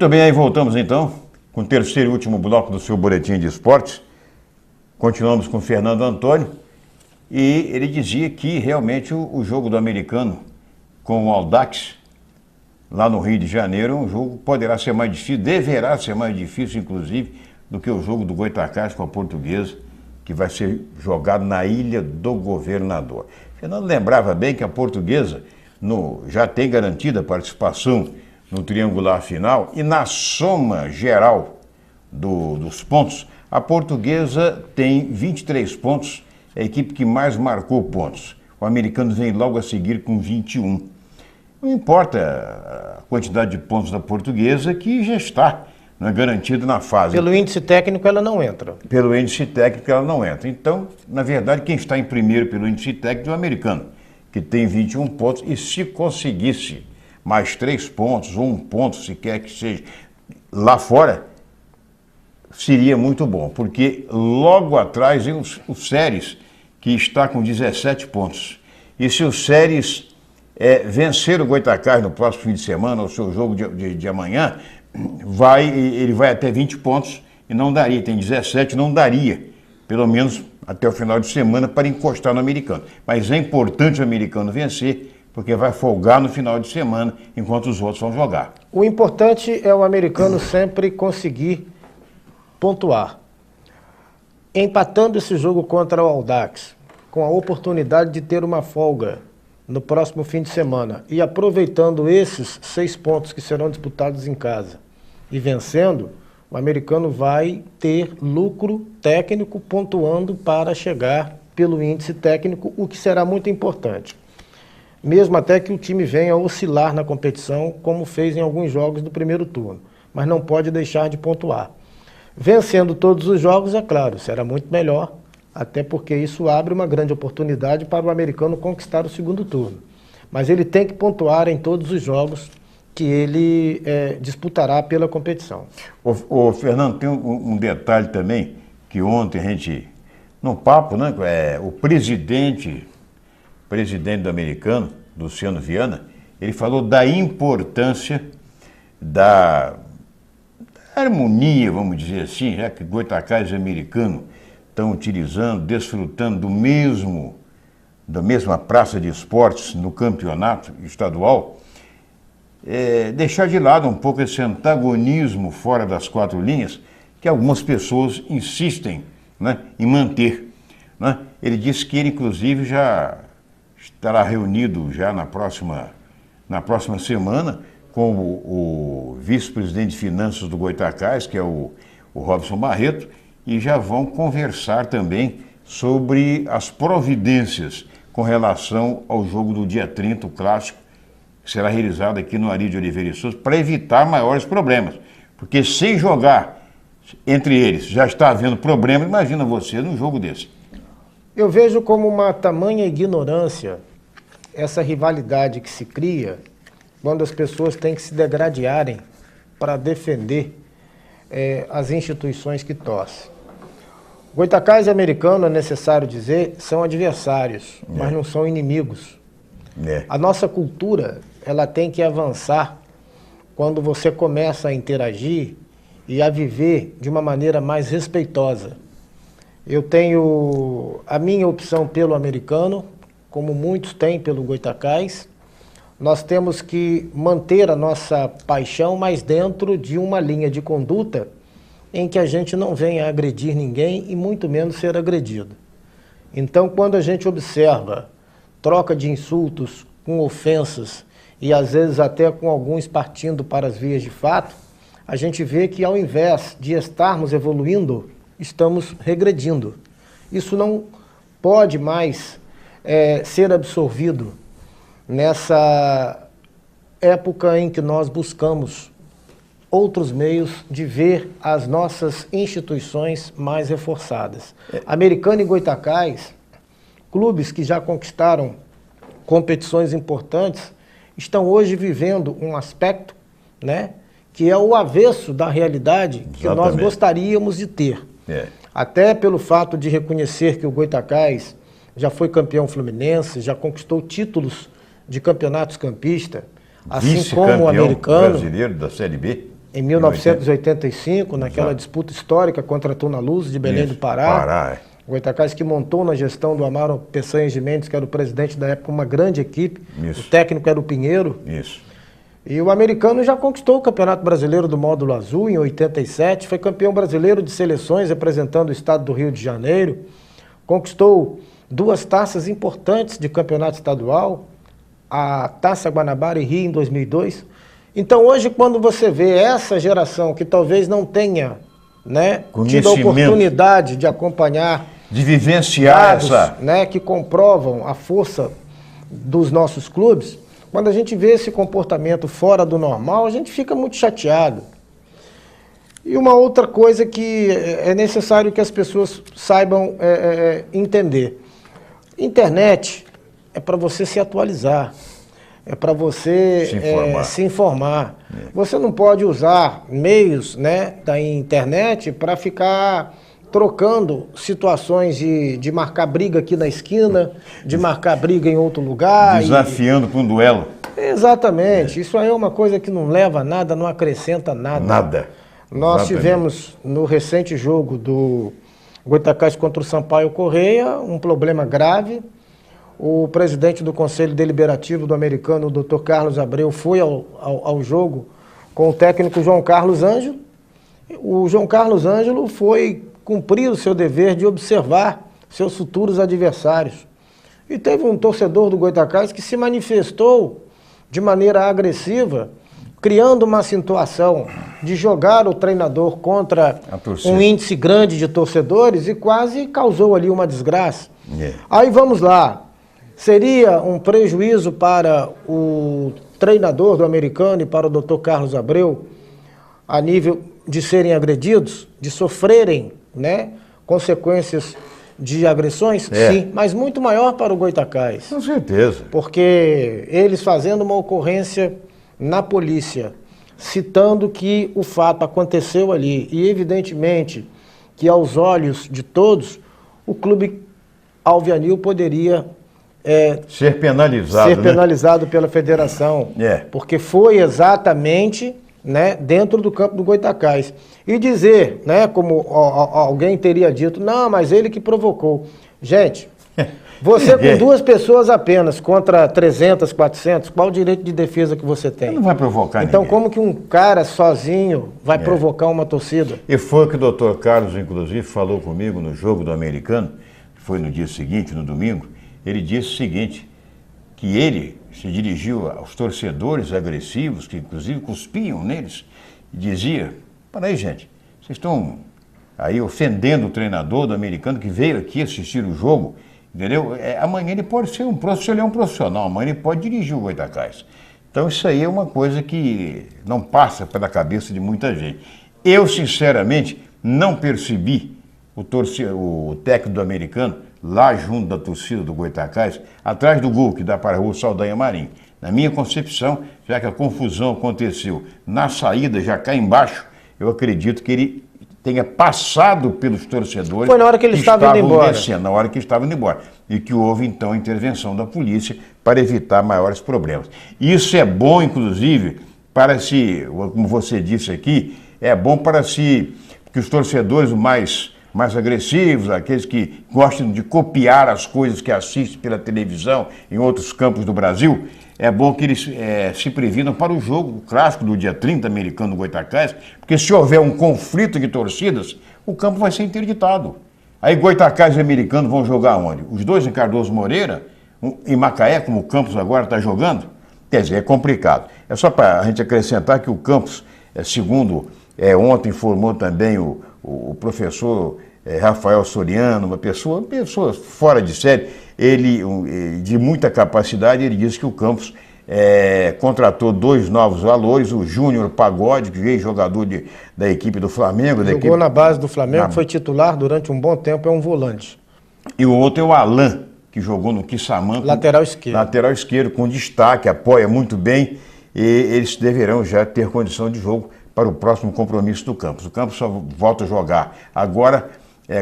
Muito bem, aí voltamos então com o terceiro e último bloco do seu boletim de esportes. Continuamos com o Fernando Antônio e ele dizia que realmente o jogo do Americano com o Audax, lá no Rio de Janeiro, um jogo que poderá ser mais difícil, deverá ser mais difícil, inclusive, do que o jogo do Goytacazes com a Portuguesa, que vai ser jogado na Ilha do Governador. Fernando lembrava bem que a Portuguesa já tem garantida a participação no triangular final e na soma geral dos pontos, a Portuguesa tem 23 pontos, é a equipe que mais marcou pontos. O Americano vem logo a seguir com 21. Não importa a quantidade de pontos da Portuguesa, que já está garantida na fase. Pelo índice técnico ela não entra. Pelo índice técnico ela não entra. Então, na verdade, quem está em primeiro pelo índice técnico é o Americano, que tem 21 pontos, e se conseguisse mais 3 pontos, ou 1 ponto, se quer que seja, lá fora, seria muito bom, porque logo atrás vem o Séries, que está com 17 pontos. E se o Séries vencer o Goytacazes no próximo fim de semana, o seu jogo de amanhã, ele vai até 20 pontos e não daria, tem 17, não daria, pelo menos até o final de semana, para encostar no Americano. Mas é importante o Americano vencer, porque vai folgar no final de semana, enquanto os outros vão jogar. O importante é o Americano sempre conseguir pontuar. Empatando esse jogo contra o Audax, com a oportunidade de ter uma folga no próximo fim de semana, e aproveitando esses 6 pontos que serão disputados em casa e vencendo, o Americano vai ter lucro técnico pontuando para chegar pelo índice técnico, o que será muito importante. Mesmo até que o time venha a oscilar na competição, como fez em alguns jogos do primeiro turno, mas não pode deixar de pontuar. Vencendo todos os jogos, é claro, será muito melhor, até porque isso abre uma grande oportunidade para o Americano conquistar o segundo turno. Mas ele tem que pontuar em todos os jogos que ele disputará pela competição. Ô Fernando, tem um detalhe também, que ontem a gente, no papo, né, o presidente do Americano, Luciano Viana, ele falou da importância da harmonia, vamos dizer assim, já que Goytacazes e Americano estão utilizando, desfrutando da mesma praça de esportes no campeonato estadual, deixar de lado um pouco esse antagonismo fora das 4 linhas que algumas pessoas insistem, né, em manter. Né? Ele disse que ele, inclusive, já estará reunido já na próxima semana com o vice-presidente de finanças do Goytacazes, que é o Robson Barreto, e já vão conversar também sobre as providências com relação ao jogo do dia 30, o clássico, que será realizado aqui no Ari de Oliveira e Souza, para evitar maiores problemas. Porque sem jogar entre eles já está havendo problemas, imagina você num jogo desse. Eu vejo como uma tamanha ignorância essa rivalidade que se cria quando as pessoas têm que se degradarem para defender as instituições que torcem. Goytacazes e Americano, é necessário dizer, são adversários, mas não são inimigos. A nossa cultura, ela tem que avançar quando você começa a interagir e a viver de uma maneira mais respeitosa. Eu tenho a minha opção pelo Americano, como muitos têm pelo Goytacazes. Nós temos que manter a nossa paixão, mas dentro de uma linha de conduta em que a gente não venha agredir ninguém e muito menos ser agredido. Então, quando a gente observa troca de insultos com ofensas e às vezes até com alguns partindo para as vias de fato, a gente vê que ao invés de estarmos evoluindo, estamos regredindo. Isso não pode mais ser absorvido nessa época em que nós buscamos outros meios de ver as nossas instituições mais reforçadas. Americano e Goytacazes, clubes que já conquistaram competições importantes, estão hoje vivendo um aspecto, né, que é o avesso da realidade que nós gostaríamos de ter. Até pelo fato de reconhecer que o Goytacazes já foi campeão fluminense, já conquistou títulos de campeonatos campistas, assim como o Americano. Brasileiro da Série B. em 1985, naquela disputa histórica contra a Tuna Luz de Belém do Pará. O Goytacás que montou na gestão do Amaro Peçanha de Mendes, que era o presidente da época, uma grande equipe. O técnico era o Pinheiro. E o Americano já conquistou o Campeonato Brasileiro do Módulo Azul em 87, foi campeão brasileiro de seleções representando o estado do Rio de Janeiro, conquistou 2 taças importantes de campeonato estadual, a Taça Guanabara e Rio em 2002. Então hoje, quando você vê essa geração que talvez não tenha, né, tido a oportunidade de acompanhar, de vivenciar dados, né, que comprovam a força dos nossos clubes, quando a gente vê esse comportamento fora do normal, a gente fica muito chateado. E uma outra coisa que é necessário que as pessoas saibam entender. Internet é para você se atualizar, é para você se informar. Você não pode usar meios, né, da internet para ficar trocando situações de marcar briga aqui na esquina, de marcar briga em outro lugar. Desafiando para um duelo. Exatamente. Isso aí é uma coisa que não leva a nada, não acrescenta nada. Nós tivemos no recente jogo do Goytacás contra o Sampaio Correia um problema grave. O presidente do Conselho Deliberativo do Americano, o Dr. Carlos Abreu, foi ao jogo com o técnico João Carlos Ângelo. O João Carlos Ângelo foi cumprir o seu dever de observar seus futuros adversários. E teve um torcedor do Goytacás que se manifestou de maneira agressiva, criando uma situação de jogar o treinador contra um índice grande de torcedores e quase causou ali uma desgraça. Aí vamos lá. Seria um prejuízo para o treinador do Americano e para o Dr. Carlos Abreu, a nível de serem agredidos, de sofrerem, né, consequências de agressões? Sim, mas muito maior para o Goytacás. Com certeza. Porque eles fazendo uma ocorrência na polícia, citando que o fato aconteceu ali, e evidentemente que aos olhos de todos, o clube Alvianil poderia ser penalizado, pela federação, porque foi exatamente, né, dentro do campo do Goytacás. E dizer, né, como alguém teria dito, não, mas ele que provocou. Gente, você com 2 pessoas apenas contra 300, 400, qual o direito de defesa que você tem? Não vai provocar então, ninguém. como que um cara sozinho vai provocar uma torcida? E foi o que o Dr. Carlos, inclusive, falou comigo no jogo do Americano, que foi no dia seguinte, no domingo. Ele disse o seguinte, que ele se dirigiu aos torcedores agressivos, que inclusive cuspiam neles, e dizia, para aí, gente, vocês estão aí ofendendo o treinador do Americano que veio aqui assistir o jogo, entendeu? Amanhã ele pode ser se ele é um profissional, amanhã ele pode dirigir o Goytacás. Então isso aí é uma coisa que não passa pela cabeça de muita gente. Eu, sinceramente, não percebi o técnico do Americano lá junto da torcida do Goytacás, atrás do gol que dá para a Rua Saldanha Marim. Na minha concepção, já que a confusão aconteceu na saída, já cá embaixo, eu acredito que ele tenha passado pelos torcedores. Foi na hora que ele estava indo embora. Descendo, na hora que estava indo embora. E que houve, então, a intervenção da polícia para evitar maiores problemas. Isso é bom, inclusive, para como você disse aqui, é bom para que os torcedores mais agressivos, aqueles que gostam de copiar as coisas que assistem pela televisão em outros campos do Brasil, é bom que eles se previnam para o jogo clássico do dia 30 Americano do Goytacás, porque se houver um conflito de torcidas, o campo vai ser interditado. Aí Goytacás e Americano vão jogar onde? Os dois em Cardoso Moreira, em Macaé, como o Campos agora está jogando? Quer dizer, é complicado. É só para a gente acrescentar que o Campos, segundo ontem informou também o professor Rafael Soriano, uma pessoa fora de série, ele de muita capacidade, ele disse que o Campos contratou 2 novos valores, o Júnior Pagode, que veio jogador da equipe do Flamengo. Jogou na base do Flamengo, foi titular durante um bom tempo, é um volante. E o outro é o Alan, que jogou no Quissamã. Lateral esquerdo. Lateral esquerdo, com destaque, apoia muito bem, e eles deverão já ter condição de jogo para o próximo compromisso do Campos. O Campos só volta a jogar agora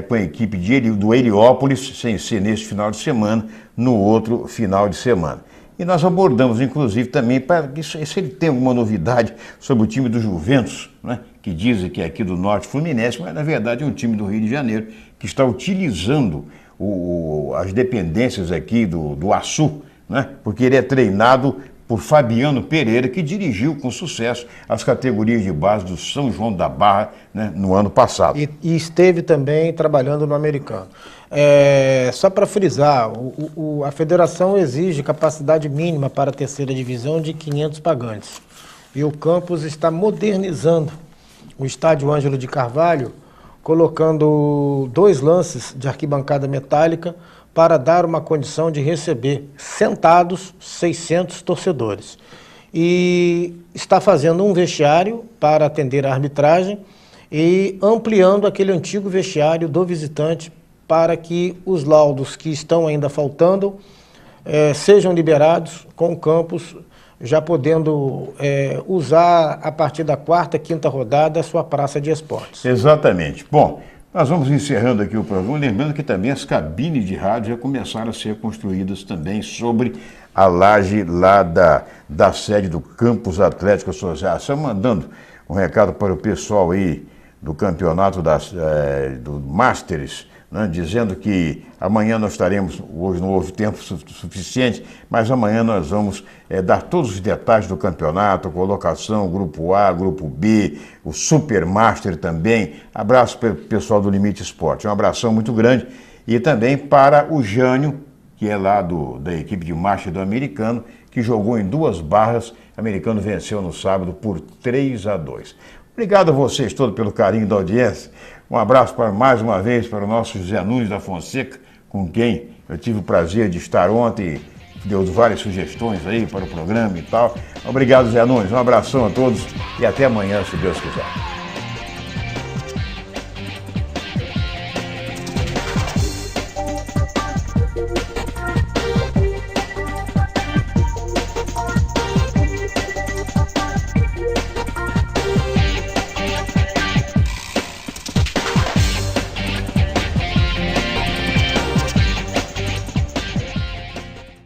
com a equipe do Heliópolis, sem ser neste final de semana, no outro final de semana. E nós abordamos, inclusive, também, se ele tem alguma novidade sobre o time do Juventus, né, que dizem que é aqui do Norte Fluminense, mas na verdade é um time do Rio de Janeiro, que está utilizando as dependências aqui do Açu, né, porque ele é treinado por Fabiano Pereira, que dirigiu com sucesso as categorias de base do São João da Barra, né, no ano passado. E esteve também trabalhando no Americano. Só para frisar, a federação exige capacidade mínima para a terceira divisão de 500 pagantes. E o campus está modernizando o estádio Ângelo de Carvalho, colocando 2 lances de arquibancada metálica para dar uma condição de receber sentados 600 torcedores. E está fazendo um vestiário para atender a arbitragem e ampliando aquele antigo vestiário do visitante para que os laudos que estão ainda faltando sejam liberados, com o campus já podendo usar a partir da 4ª, 5ª rodada a sua praça de esportes. Exatamente. Bom, nós vamos encerrando aqui o programa, lembrando que também as cabines de rádio já começaram a ser construídas também sobre a laje lá da sede do Campus Atlético Associação, mandando um recado para o pessoal aí do campeonato do Masters, né, dizendo que amanhã nós estaremos, hoje não houve tempo suficiente, mas amanhã nós vamos dar todos os detalhes do campeonato, colocação, grupo A, grupo B, o Super Master também. Abraço para o pessoal do Limite Esporte, um abração muito grande. E também para o Jânio, que é lá da equipe de Master do Americano, que jogou em 2 barras, o Americano venceu no sábado por 3-2. Obrigado a vocês todos pelo carinho da audiência. Um abraço mais uma vez para o nosso José Nunes da Fonseca, com quem eu tive o prazer de estar ontem, deu várias sugestões aí para o programa e tal. Obrigado, Zé Nunes. Um abração a todos e até amanhã, se Deus quiser.